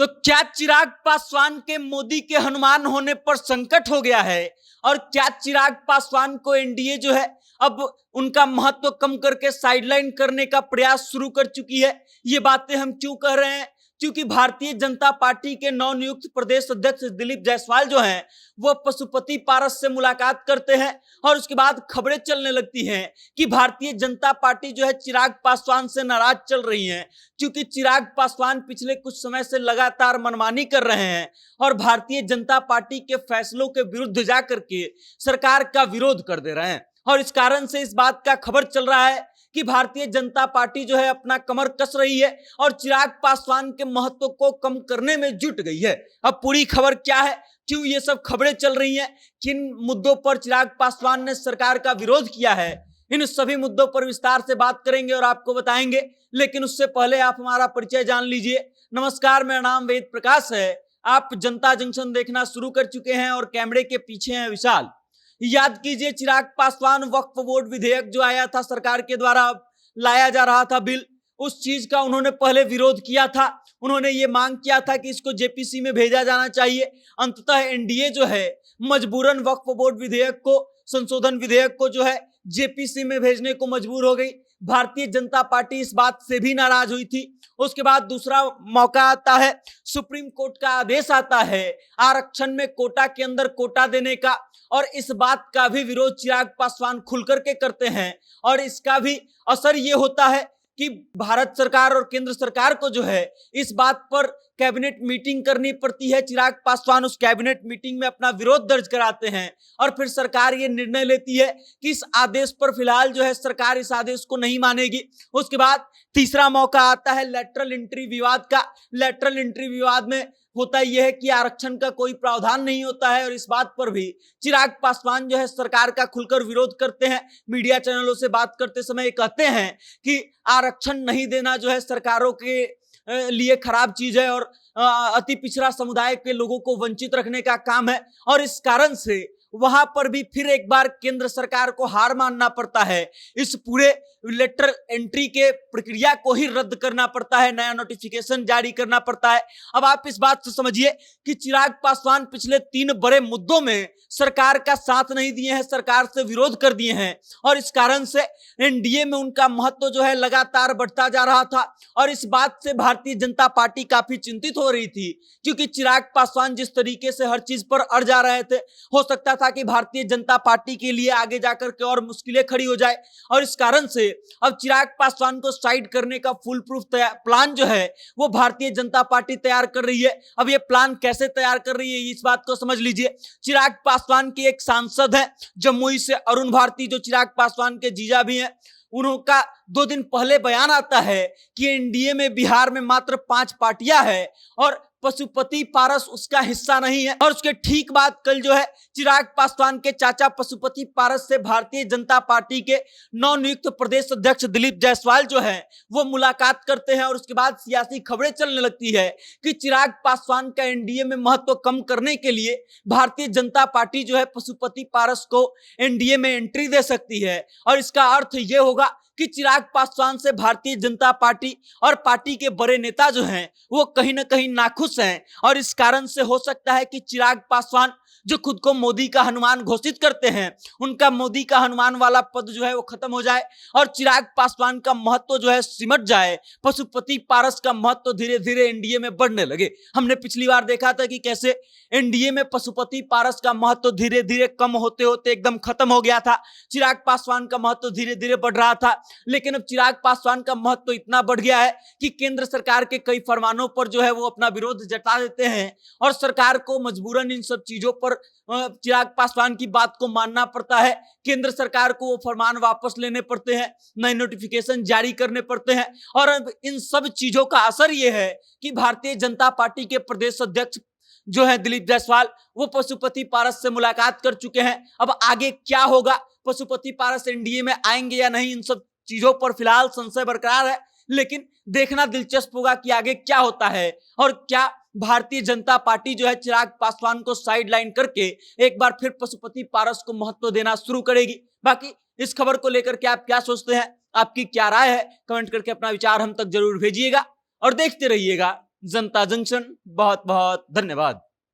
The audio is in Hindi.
तो क्या चिराग पासवान के मोदी के हनुमान होने पर संकट हो गया है? और क्या चिराग पासवान को एनडीए जो है अब उनका महत्व कम करके साइडलाइन करने का प्रयास शुरू कर चुकी है? ये बातें हम क्यों कह रहे हैं? क्योंकि भारतीय जनता पार्टी के नवनियुक्त प्रदेश अध्यक्ष दिलीप जायसवाल जो हैं वो पशुपति पारस से मुलाकात करते हैं और उसके बाद खबरें चलने लगती हैं कि भारतीय जनता पार्टी जो है चिराग पासवान से नाराज चल रही है, क्योंकि चिराग पासवान पिछले कुछ समय से लगातार मनमानी कर रहे हैं और भारतीय जनता पार्टी के फैसलों के विरुद्ध जाकर के सरकार का विरोध कर दे रहे हैं। और इस कारण से इस बात का खबर चल रहा है कि भारतीय जनता पार्टी जो है अपना कमर कस रही है और चिराग पासवान के महत्व को कम करने में जुट गई है। अब पूरी खबर क्या है, क्यों ये सब खबरें चल रही हैं, किन मुद्दों पर चिराग पासवान ने सरकार का विरोध किया है, इन सभी मुद्दों पर विस्तार से बात करेंगे और आपको बताएंगे। लेकिन उससे पहले आप हमारा परिचय जान लीजिए। नमस्कार, मेरा नाम वेद प्रकाश है। आप जनता जंक्शन देखना शुरू कर चुके हैं और कैमरे के पीछे हैं विशाल। याद कीजिए, चिराग पासवान वक्फ बोर्ड विधेयक जो आया था सरकार के द्वारा लाया जा रहा था बिल, उस चीज का उन्होंने पहले विरोध किया था। उन्होंने ये मांग किया था कि इसको जेपीसी में भेजा जाना चाहिए। अंततः एनडीए जो है मजबूरन वक्फ बोर्ड विधेयक को, संशोधन विधेयक को जो है जेपीसी में भेजने को मजबूर हो गई। भारतीय जनता पार्टी इस बात से भी नाराज हुई थी। उसके बाद दूसरा मौका आता है, सुप्रीम कोर्ट का आदेश आता है आरक्षण में कोटा के अंदर कोटा देने का, और इस बात का भी विरोध चिराग पासवान खुल करके करते हैं। और इसका भी असर ये होता है कि भारत सरकार और केंद्र सरकार को जो है इस बात पर कैबिनेट मीटिंग करनी पड़ती है। चिराग पासवान उस कैबिनेट मीटिंग में अपना विरोध दर्ज कराते हैं और फिर सरकार ये निर्णय लेती है कि इस आदेश पर फिलहाल जो है सरकार इस आदेश को नहीं मानेगी। उसके बाद तीसरा मौका आता है लेटरल एंट्री विवाद का। लेटरल एंट्री विवाद में होता यह है कि आरक्षण का कोई प्रावधान नहीं होता है और इस बात पर भी चिराग पासवान जो है सरकार का खुलकर विरोध करते हैं। मीडिया चैनलों से बात करते समय कहते हैं कि आरक्षण नहीं देना जो है सरकारों के लिए खराब चीज है और अति पिछड़ा समुदाय के लोगों को वंचित रखने का काम है। और इस कारण से वहां पर भी फिर एक बार केंद्र सरकार को हार मानना पड़ता है। इस पूरे लेटर एंट्री के प्रक्रिया को ही रद्द करना पड़ता है, नया नोटिफिकेशन जारी करना पड़ता है। अब आप इस बात से समझिए कि चिराग पासवान पिछले 3 बड़े मुद्दों में सरकार का साथ नहीं दिए हैं, सरकार से विरोध कर दिए हैं और इस कारण से एनडीए में उनका महत्व जो है लगातार बढ़ता जा रहा था। और इस बात से भारतीय जनता पार्टी काफी चिंतित हो रही थी, क्योंकि चिराग पासवान जिस तरीके से हर चीज पर अड़ जा रहे थे, हो सकता था कि भारतीय जनता पार्टी के लिए आगे जाकर के और मुश्किलें खड़ी हो जाए। और इस कारण से अब चिराग पासवान को साइड करने का फुल प्रूफ प्लान जो है वो भारतीय जनता पार्टी तैयार कर रही है। अब ये प्लान कैसे तैयार कर रही है इस बात को समझ लीजिए। चिराग पासवान के एक सांसद है जमुई से, अरुण भारती, जो चिराग पासवान के जीजा भी हैं, उनका 2 दिन पहले बयान आता है कि एनडीए में बिहार में मात्र 5 पार्टियां हैं और पशुपति पारस उसका हिस्सा नहीं है। और उसके ठीक बाद कल जो है चिराग पासवान के चाचा पशुपति पारस से भारतीय जनता पार्टी के नवनियुक्त प्रदेश अध्यक्ष दिलीप जायसवाल जो है वो मुलाकात करते हैं और उसके बाद सियासी खबरें चलने लगती है कि चिराग पासवान का एनडीए में महत्व कम करने के लिए भारतीय जनता पार्टी जो है पशुपति पारस को एनडीए में एंट्री दे सकती है। और इसका अर्थ ये होगा कि चिराग पासवान से भारतीय जनता पार्टी और पार्टी के बड़े नेता जो हैं वो कहीं ना कहीं नाखुश हैं। और इस कारण से हो सकता है कि चिराग पासवान जो खुद को मोदी का हनुमान घोषित करते हैं, उनका मोदी का हनुमान वाला पद जो है वो खत्म हो जाए और चिराग पासवान का महत्व जो है सिमट जाए, पशुपति पारस का महत्व धीरे धीरे एनडीए में बढ़ने लगे। हमने पिछली बार देखा था कि कैसे एनडीए में पशुपति पारस का महत्व धीरे धीरे कम होते होते एकदम खत्म हो गया था, चिराग पासवान का महत्व धीरे धीरे बढ़ रहा था। लेकिन अब चिराग पासवान का महत्व इतना बढ़ गया है कि केंद्र सरकार के कई फरमानों पर जो है वो अपना विरोध जता देते हैं और सरकार को मजबूरन इन सब चीजों पर चिराग पासवान की बात को मानना पड़ता है। केंद्र सरकार को वो फरमान वापस लेने पड़ते हैं, नए नोटिफिकेशन जारी करने पड़ते हैं। और अब इन सब चीजों का असर ये है कि भारतीय जनता पार्टी के प्रदेश अध्यक्ष जो है दिलीप जायसवाल वो पशुपति पारस से मुलाकात कर चुके हैं। अब आगे क्या होगा, पशुपति पारस एनडीए में आएंगे या नहीं, इन सब चीजों पर फिलहाल संशय बरकरार है। लेकिन देखना दिलचस्प होगा कि आगे क्या होता है और क्या भारतीय जनता पार्टी जो है चिराग पासवान को साइडलाइन करके एक बार फिर पशुपति पारस को महत्व देना शुरू करेगी। बाकी इस खबर को लेकर के आप क्या सोचते हैं, आपकी क्या राय है, कमेंट करके अपना विचार हम तक जरूर भेजिएगा और देखते रहिएगा जनता जंक्शन। बहुत बहुत धन्यवाद।